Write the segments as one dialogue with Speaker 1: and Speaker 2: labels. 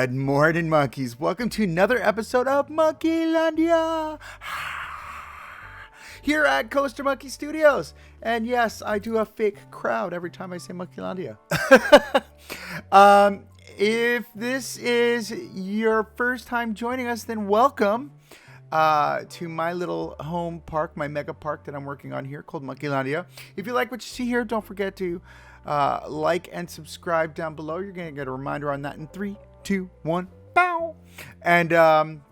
Speaker 1: Good morning, monkeys. Welcome to another episode of Monkeylandia here at Coaster Monkey Studios. And yes, I do a fake crowd every time I say Monkeylandia. If this is your first time joining us, then welcome to my little home park, my mega park that I'm working on here called Monkeylandia. If you like what you see here, don't forget to like and subscribe down below. You're going to get a reminder on that in 3, 2, 1, bow. And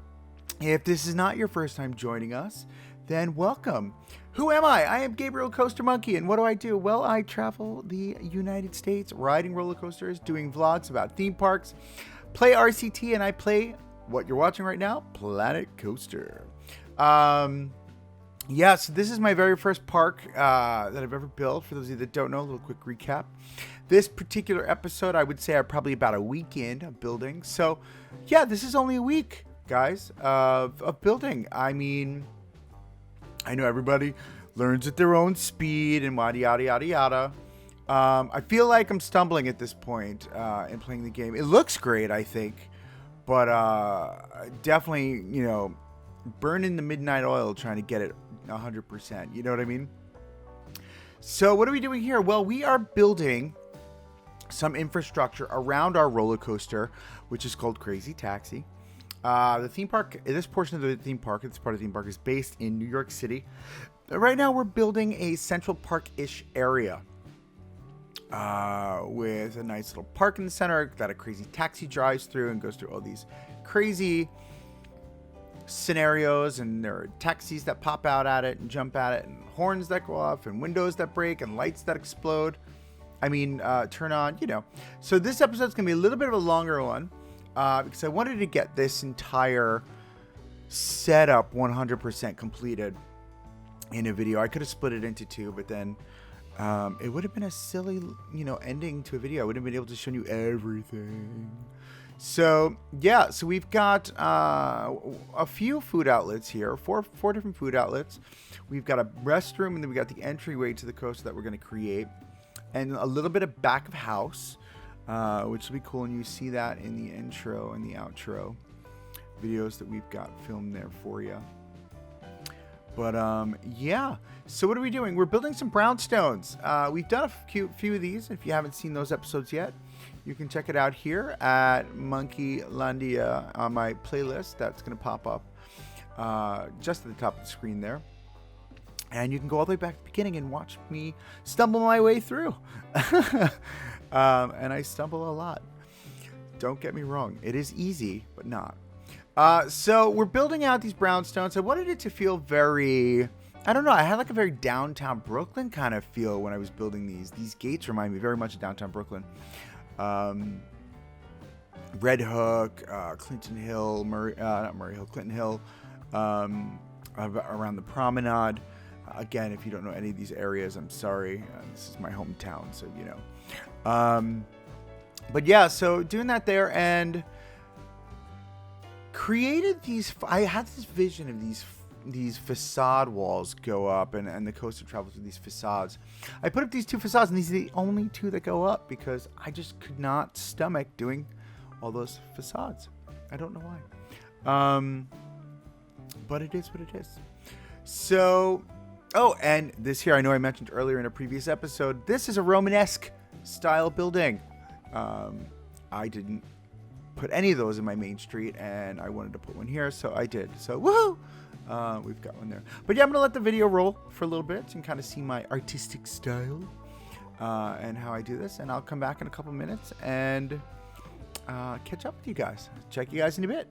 Speaker 1: if this is not your first time joining us, then welcome. Who am I? I am Gabriel Coaster Monkey, and what do I do? Well, I travel the United States riding roller coasters, doing vlogs about theme parks, play RCT, and I play what you're watching right now, Planet Coaster. Yes, this is my very first park that I've ever built. For those of you that don't know, a little quick recap. This particular episode, I would say I'm probably about a weekend of building. So, yeah, this is only a week, guys, of building. I mean, I know everybody learns at their own speed and yada, yada, yada, yada. I feel like I'm stumbling at this point in playing the game. It looks great, I think, but definitely, you know, burning the midnight oil trying to get it 100%. You know what I mean? So what are we doing here? Well, we are building some infrastructure around our roller coaster, which is called Crazy Taxi. The theme park, this portion of the theme park, this part of the theme park is based in New York City. Right now we're building a Central Park-ish area with a nice little park in the center that a Crazy Taxi drives through and goes through all these crazy scenarios, and there are taxis that pop out at it and jump at it, and horns that go off, and windows that break, and lights that explode. I mean, turn on, you know. So this episode's gonna be a little bit of a longer one because I wanted to get this entire setup 100% completed in a video. I could have split it into two, but then it would have been a silly, you know, ending to a video. I wouldn't have been able to show you everything. So yeah, so we've got a few food outlets here, four different food outlets. We've got a restroom, and then we got the entryway to the coaster that we're going to create, and a little bit of back of house, which will be cool. And you see that in the intro and the outro videos that we've got filmed there for you. But yeah, so what are we doing? We're building some brownstones. We've done a few of these. If you haven't seen those episodes yet, you can check it out here at Monkeylandia on my playlist. That's going to pop up just at the top of the screen there. And you can go all the way back to the beginning and watch me stumble my way through. And I stumble a lot. Don't get me wrong. It is easy, but not. So we're building out these brownstones. I wanted it to feel very, I don't know, I had like a very downtown Brooklyn kind of feel when I was building these. These gates remind me very much of downtown Brooklyn. Red Hook, Clinton Hill, not Murray Hill, Clinton Hill, around the promenade. Again, if you don't know any of these areas, I'm sorry. This is my hometown, so you know. But yeah, so doing that there, and created these. I had this vision of these facade walls go up, and the coaster travels through these facades. I put up these two facades, and these are the only two that go up because I just could not stomach doing all those facades. I don't know why. But it is what it is. So, oh, and this here, I know I mentioned earlier in a previous episode, this is a Romanesque style building. I didn't put any of those in my main street, and I wanted to put one here, so I did. So, woohoo! We've got one there. But yeah, I'm going to let the video roll for a little bit and kind of see my artistic style and how I do this. And I'll come back in a couple minutes and catch up with you guys. Check you guys in a bit.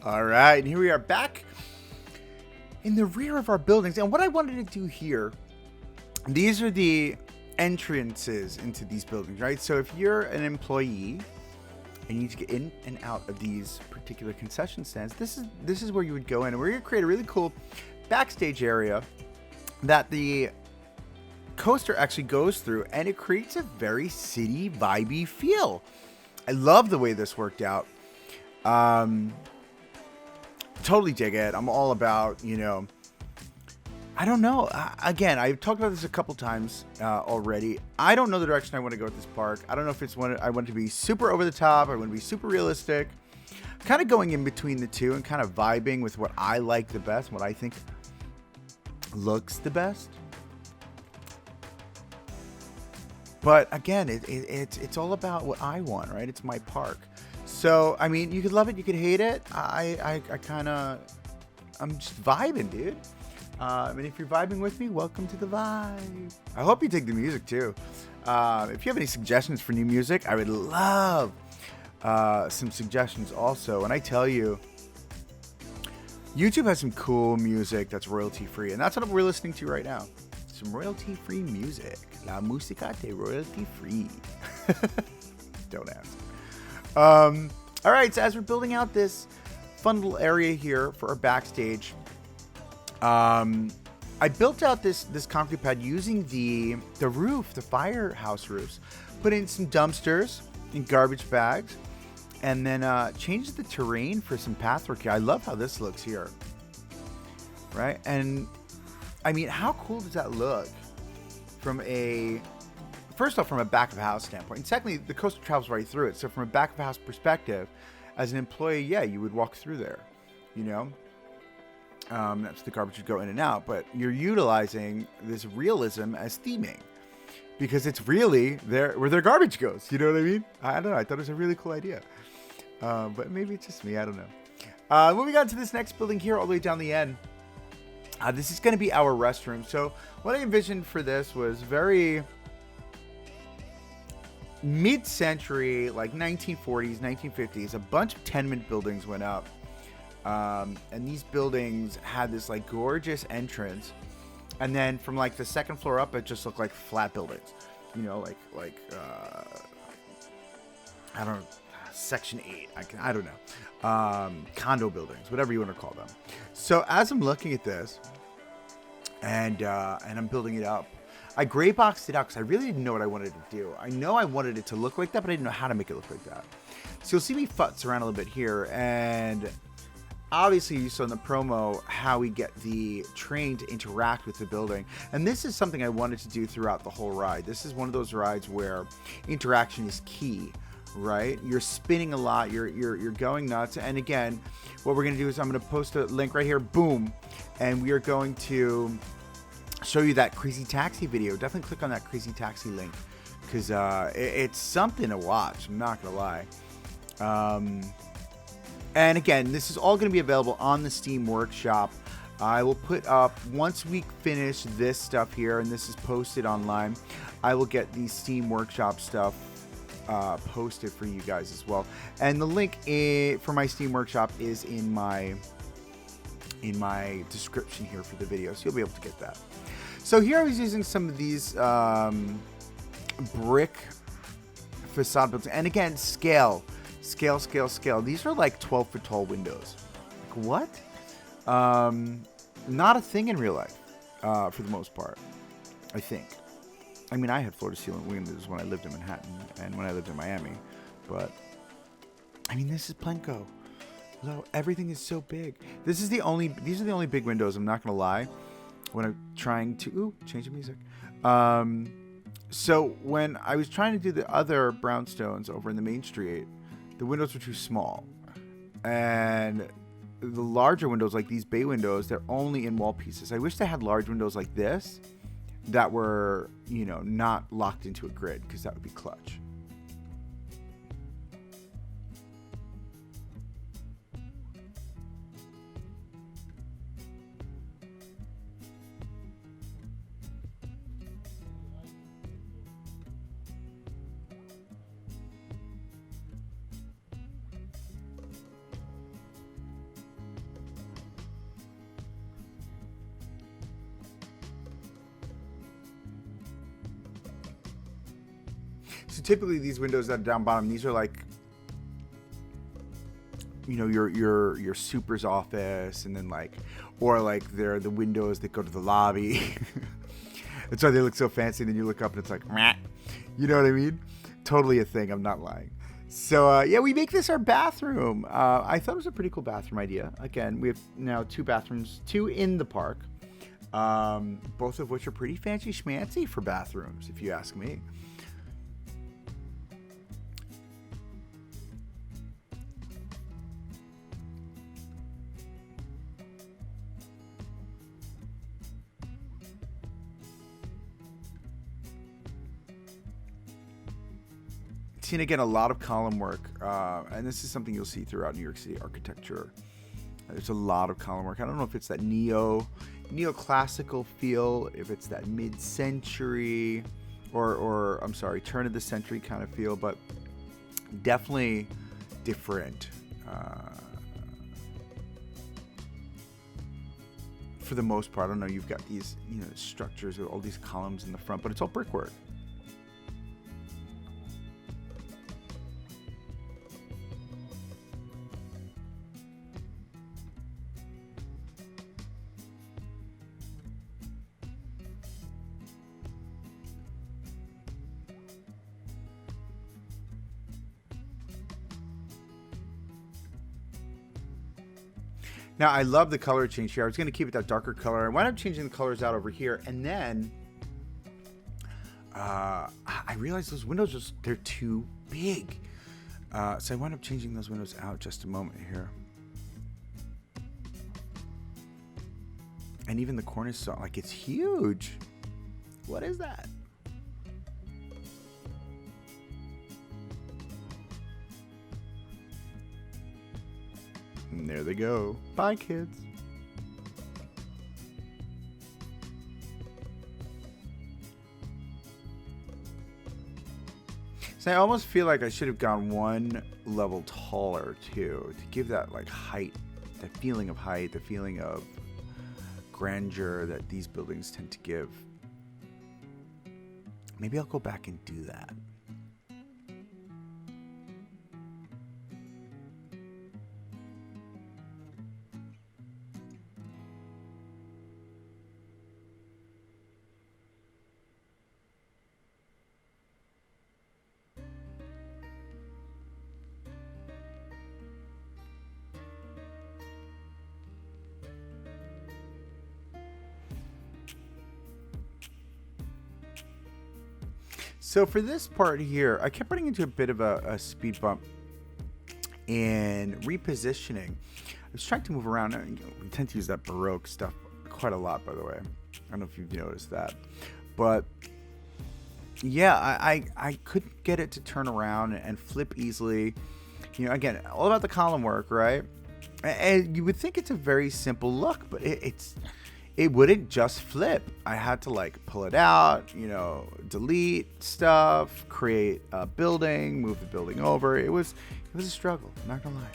Speaker 1: All right, and here we are back in the rear of our buildings. And what I wanted to do here, these are the entrances into these buildings, right? So if you're an employee and you need to get in and out of these particular concession stands, this is where you would go in, and we're going to create a really cool backstage area that the coaster actually goes through, and it creates a very city vibey feel. I love the way this worked out. Totally dig it. I'm all about, I don't know. Again, I've talked about this a couple times already. I don't know the direction I want to go with this park. I don't know if it's one I want it to be super over the top. I want to be super realistic. Kind of going in between the two and kind of vibing with what I like the best, what I think looks the best. But again, it's all about what I want, right? It's my park. So, I mean, you could love it, you could hate it. I'm just vibing, dude. And if you're vibing with me, welcome to the vibe. I hope you dig the music too. If you have any suggestions for new music, I would love some suggestions also. And I tell you, YouTube has some cool music that's royalty free, and that's what we're listening to right now. Some royalty free music. La música de royalty free. Don't ask. All right, so as we're building out this fun little area here for our backstage, I built out this concrete pad using the roof, the firehouse roofs, put in some dumpsters and garbage bags, and then changed the terrain for some pathwork here. I love how this looks here, right? And I mean, how cool does that look from first off, from a back of house standpoint, and secondly, the coaster travels right through it. So from a back of house perspective, as an employee, yeah, you would walk through there, that's the garbage would go in and out, but you're utilizing this realism as theming because it's really there where their garbage goes. You know what I mean? I don't know. I thought it was a really cool idea, but maybe it's just me. I don't know. Moving on to this next building here, all the way down the end. This is going to be our restroom. So what I envisioned for this was very mid-century, like 1940s, 1950s. A bunch of tenement buildings went up. And these buildings had this like gorgeous entrance. And then from like the second floor up, it just looked like flat buildings. I don't know, Section 8. I don't know. Condo buildings, whatever you want to call them. So as I'm looking at this and I'm building it up, I gray boxed it out because I really didn't know what I wanted to do. I know I wanted it to look like that, but I didn't know how to make it look like that. So you'll see me futz around a little bit here, and obviously you saw in the promo how we get the train to interact with the building. And this is something I wanted to do throughout the whole ride. This is one of those rides where interaction is key, right? You're spinning a lot, you're going nuts. And again, what we're going to do is I'm going to post a link right here, boom, and we are going to show you that Crazy Taxi video. Definitely click on that Crazy Taxi link because it's something to watch. I'm not gonna lie. And again, this is all going to be available on the Steam Workshop. I will put up, once we finish this stuff here and this is posted online, I will get the Steam Workshop stuff posted for you guys as well. And the link for my Steam Workshop is in my description here for the video, so you'll be able to get that. So here I was using some of these brick facade buildings, and again, scale. These are like 12-foot tall windows. Like what? Not a thing in real life, for the most part, I think. I mean, I had floor-to-ceiling windows when I lived in Manhattan and when I lived in Miami, but I mean, this is Plenko. Look, everything is so big. These are the only big windows. I'm not gonna lie. When I'm trying to change the music. So when I was trying to do the other Brownstones over in the main street, the windows were too small, and the larger windows, like these bay windows, they're only in wall pieces. I wish they had large windows like this that were, not locked into a grid, because that would be clutch. So typically these windows that are down bottom, these are like, you know, your super's office, and then like, or like they're the windows that go to the lobby. That's why they look so fancy. And then you look up and it's like, meh. You know what I mean? Totally a thing. I'm not lying. So yeah, we make this our bathroom. I thought it was a pretty cool bathroom idea. Again, we have now 2 bathrooms, 2 in the park, both of which are pretty fancy schmancy for bathrooms, if you ask me. Seen again a lot of column work, and this is something you'll see throughout New York City architecture. There's a lot of column work. I don't know if it's that neoclassical feel, if it's that mid-century or I'm sorry, turn of the century kind of feel, but definitely different. For the most part, I don't know. You've got these, you know, structures with all these columns in the front, but it's all brickwork. Now, I love the color change here. I was going to keep it that darker color. I wound up changing the colors out over here. And then I realized those windows, they're too big. So I wound up changing those windows out just a moment here. And even the cornerstone, like, it's huge. What is that? And there they go. Bye, kids. So I almost feel like I should have gone one level taller too, to give that like height, that feeling of height, the feeling of grandeur that these buildings tend to give. Maybe I'll go back and do that. So for this part here, I kept running into a bit of a speed bump and repositioning. I was trying to move around. You know, we tend to use that Baroque stuff quite a lot, by the way. I don't know if you've noticed that. But yeah, I couldn't get it to turn around and flip easily. You know, again, all about the column work, right? And you would think it's a very simple look, but it wouldn't just flip. I had to like pull it out, you know, delete stuff, create a building, move the building over. It was a struggle, I'm not gonna lie.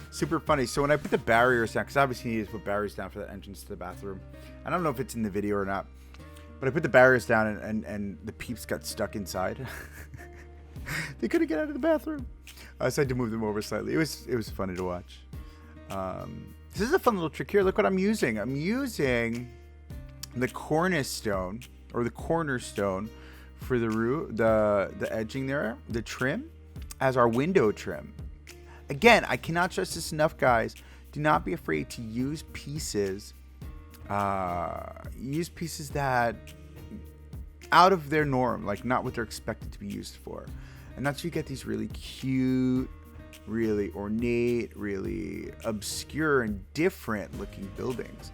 Speaker 1: Super funny. So when I put the barriers down, because obviously you need to put barriers down for that entrance to the bathroom. I don't know if it's in the video or not, but I put the barriers down and the peeps got stuck inside. They couldn't get out of the bathroom. So I had to move them over slightly. It was funny to watch. This is a fun little trick here. Look what I'm using. I'm using the cornerstone or the cornerstone for the roof, the edging there, the trim, as our window trim. Again, I cannot stress this enough, guys. Do not be afraid to use pieces use pieces that out of their norm, like not what they're expected to be used for. And that's where you get these really cute, really ornate, really obscure and different looking buildings.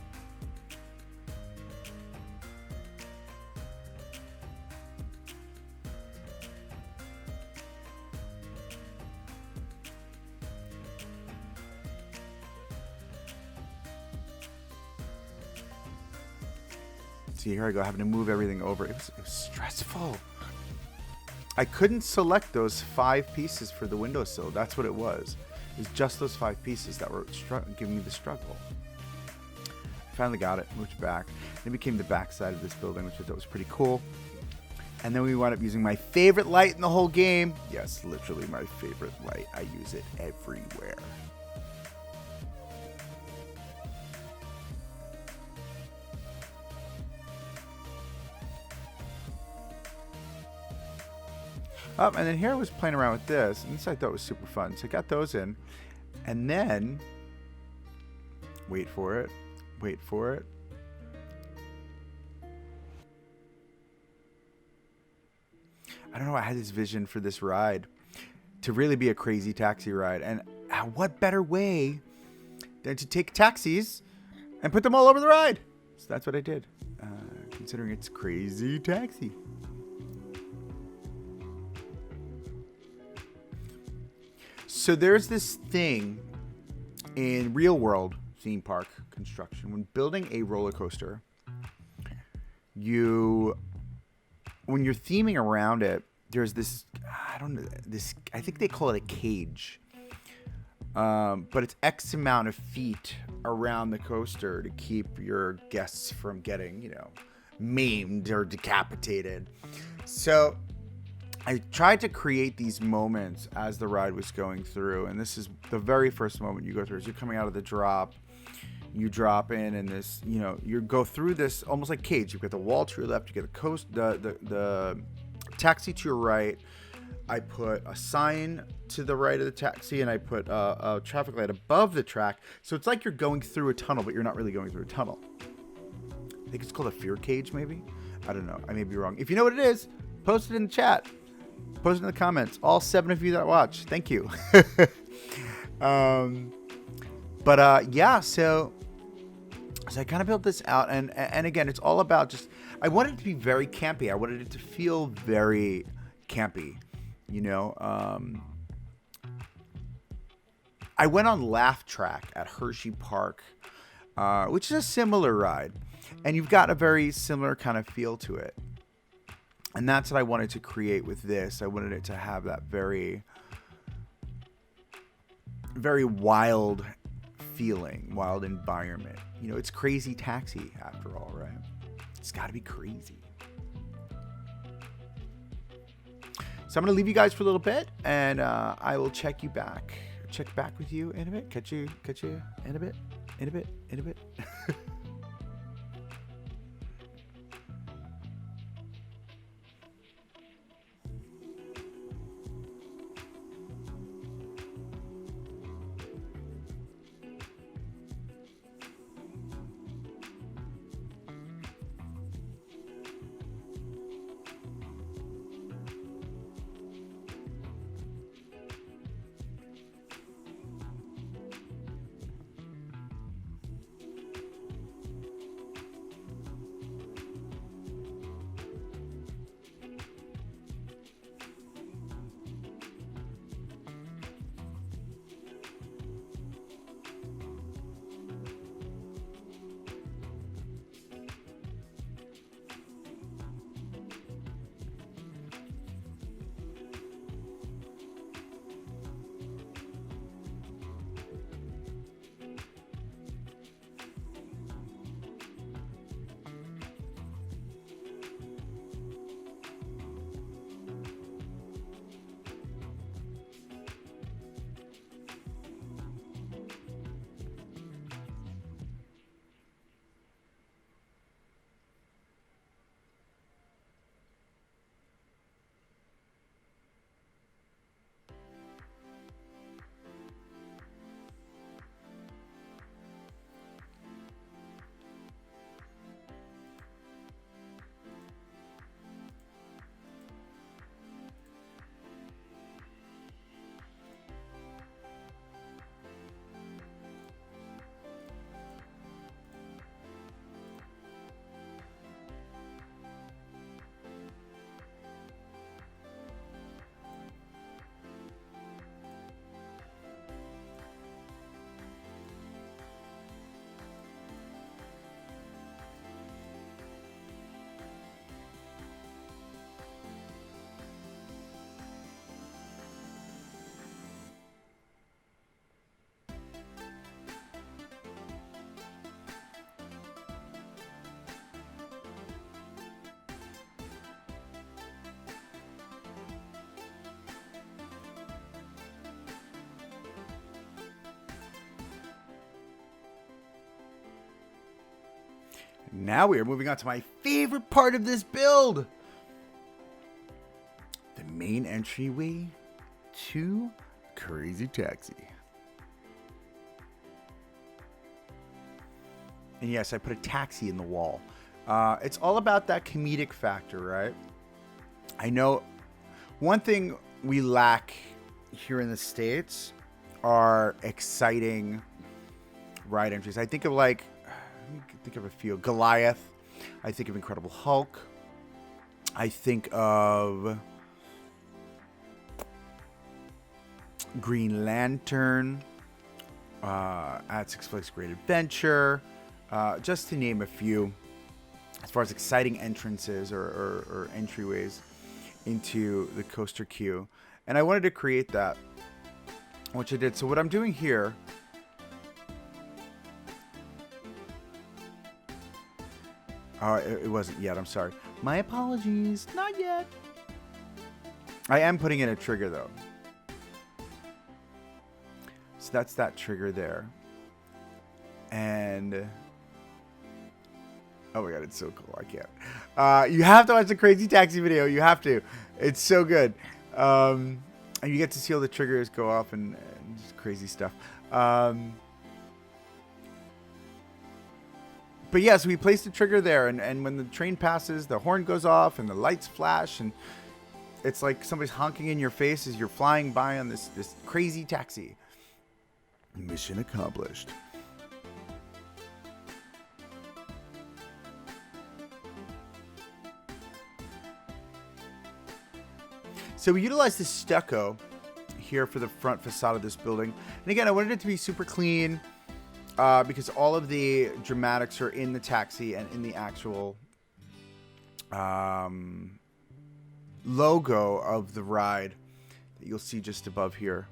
Speaker 1: See, here I go, having to move everything over. It was stressful. I couldn't select those 5 pieces for the windowsill. That's what it was. It was just those 5 pieces that were giving me the struggle. Finally got it, moved back. It became the back side of this building, which I thought was pretty cool. And then we wound up using my favorite light in the whole game. Yes, literally my favorite light. I use it everywhere. And then here I was playing around with this, and this I thought was super fun. So I got those in, and then, wait for it. I don't know, I had this vision for this ride to really be a crazy taxi ride. And what better way than to take taxis and put them all over the ride? So that's what I did, considering it's crazy taxi. So there's this thing in real world theme park construction. When building a roller coaster, when you're theming around it, there's this, I think they call it a cage. But it's X amount of feet around the coaster to keep your guests from getting, maimed or decapitated. So I tried to create these moments as the ride was going through, and this is the very first moment you go through. As you're coming out of the drop, you drop in, and this, you go through this almost like cage. You've got the wall to your left, you get the taxi to your right. I put a sign to the right of the taxi, and I put a traffic light above the track. So it's like you're going through a tunnel, but you're not really going through a tunnel. I think it's called a fear cage, maybe. I don't know. I may be wrong. If you know what it is, post it in the chat. Post it in the comments. All 7 of you that watch, thank you. Yeah, so I kind of built this out, and again, it's all about just, I wanted it to be very campy. I wanted it to feel very campy, I went on Laugh Track at Hershey Park, which is a similar ride, and you've got a very similar kind of feel to it. And that's what I wanted to create with this. I wanted it to have that very, very wild feeling, wild environment. It's crazy taxi after all, right? It's got to be crazy. So I'm going to leave you guys for a little bit, and I will check back with you in a bit. Catch you in a bit. Now we are moving on to my favorite part of this build. The main entryway to Crazy Taxi. And yes, I put a taxi in the wall. It's all about that comedic factor, right? I know one thing we lack here in the States are exciting ride entries. I think of a few. Goliath. I think of Incredible Hulk. I think of Green Lantern. At Six Flags Great Adventure. Just to name a few. As far as exciting entrances or entryways into the coaster queue. And I wanted to create that, which I did. So what I'm doing here, it wasn't yet, I'm sorry. My apologies, not yet. I am putting in a trigger though. So that's that trigger there. And oh my god, it's so cool. I can't. You have to watch the Crazy Taxi video. You have to. It's so good. And you get to see all the triggers go off and just crazy stuff. But yeah, so we placed the trigger there. And when the train passes, the horn goes off and the lights flash. And it's like somebody's honking in your face as you're flying by on this crazy taxi. Mission accomplished. So we utilized this stucco here for the front facade of this building. And again, I wanted it to be super clean because all of the dramatics are in the taxi and in the actual logo of the ride that you'll see just above here.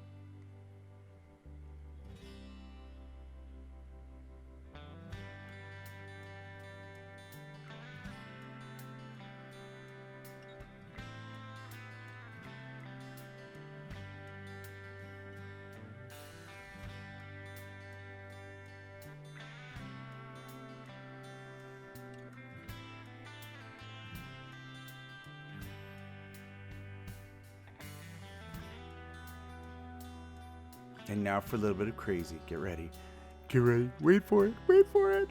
Speaker 1: And now for a little bit of crazy. Get ready. Get ready. Wait for it. Wait for it.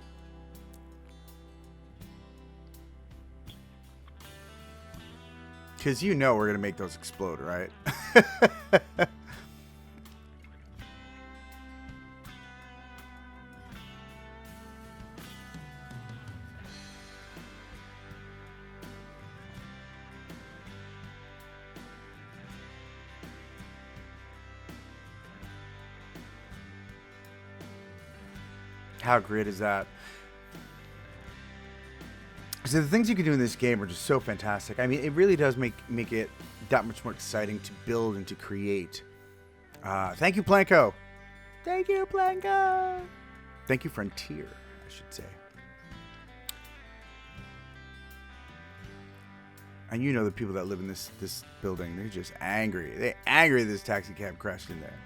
Speaker 1: Because you know we're going to make those explode, right? How great is that? So the things you can do in this game are just so fantastic. I mean, it really does make it that much more exciting to build and to create. Thank you, Planko. Thank you, Planko. Thank you, Frontier, I should say. And you know the people that live in this building, they're just angry. They're angry this taxi cab crashed in there.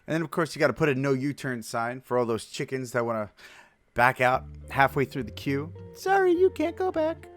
Speaker 1: And then, of course, you got to put a no U-turn sign for all those chickens that want to back out halfway through the queue. Sorry, you can't go back.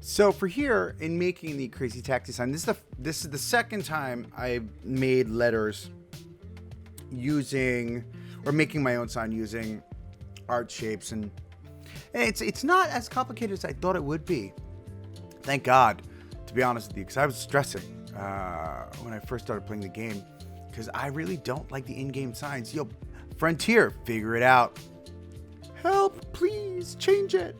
Speaker 1: So for here, in making the crazy taxi sign, this is the second time I've made letters using, or making my own sign using art shapes, and it's not as complicated as I thought it would be. Thank God, to be honest with you, because I was stressing when I first started playing the game, because I really don't like the in-game signs. Yo, Frontier, figure it out. Help, please, change it.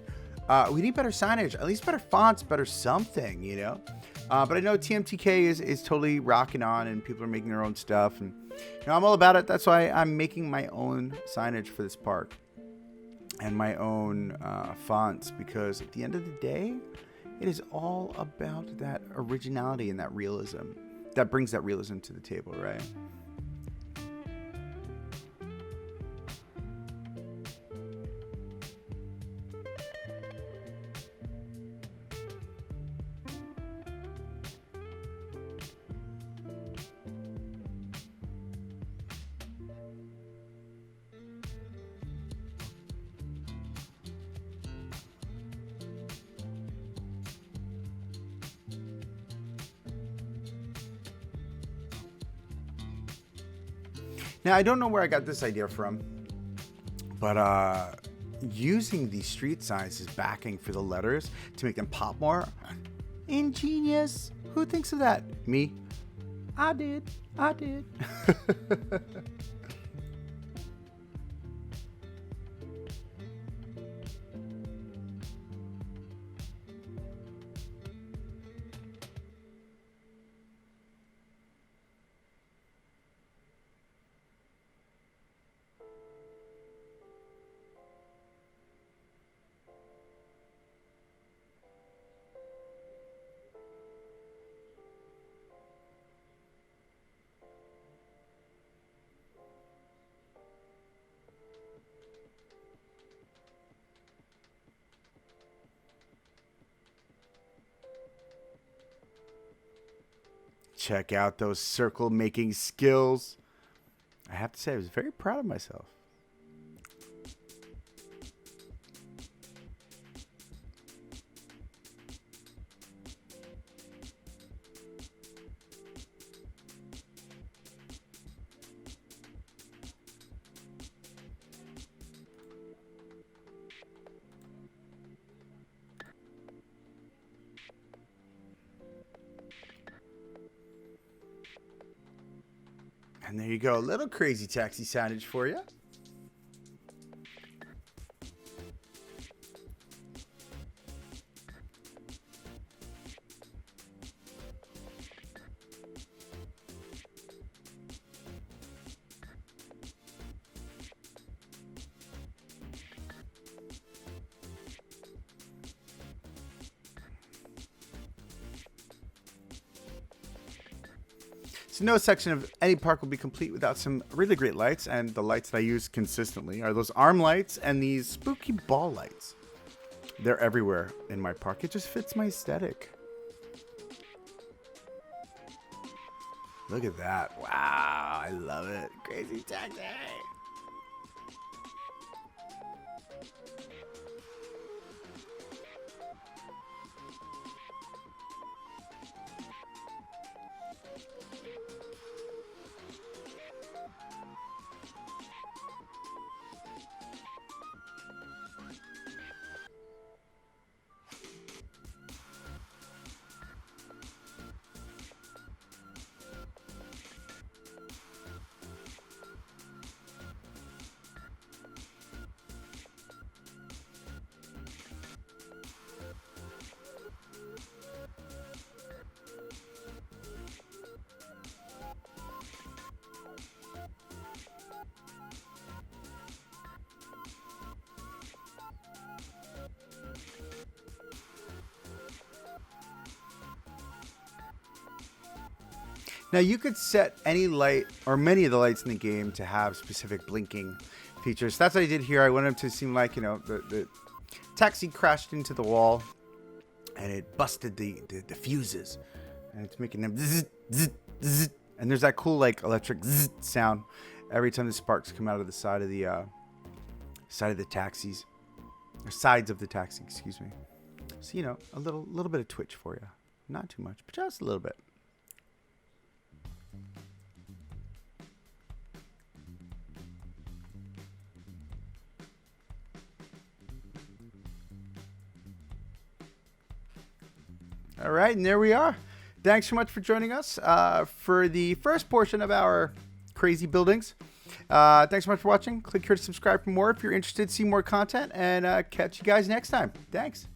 Speaker 1: We need better signage, at least better fonts, better something, you know. But I know TMTK is totally rocking on, and people are making their own stuff, and you know, I'm all about it. That's why I'm making my own signage for this park and my own fonts, because at the end of the day, it is all about that originality and that realism that brings that realism to the table, right? Now, I don't know where I got this idea from, but using the street signs as backing for the letters to make them pop more, ingenious. Who thinks of that? Me? I did. Check out those circle making skills. I have to say, I was very proud of myself. And there you go, a little crazy taxi signage for you. So no section of any park will be complete without some really great lights, and the lights that I use consistently are those arm lights and these spooky ball lights. They're everywhere in my park. It just fits my aesthetic. Look at that. Wow. I love it. Crazy taxi. Now you could set any light or many of the lights in the game to have specific blinking features. That's what I did here. I wanted them to seem like, the taxi crashed into the wall and it busted the fuses. And it's making them zzz, zzz, zzz. And there's that cool like electric zzz sound every time the sparks come out of the side of the taxis. Or sides of the taxi, excuse me. So, a little bit of twitch for you. Not too much, but just a little bit. All right, and there we are. Thanks so much for joining us for the first portion of our crazy buildings. Thanks so much for watching. Click here to subscribe for more if you're interested, see more content, and catch you guys next time. Thanks.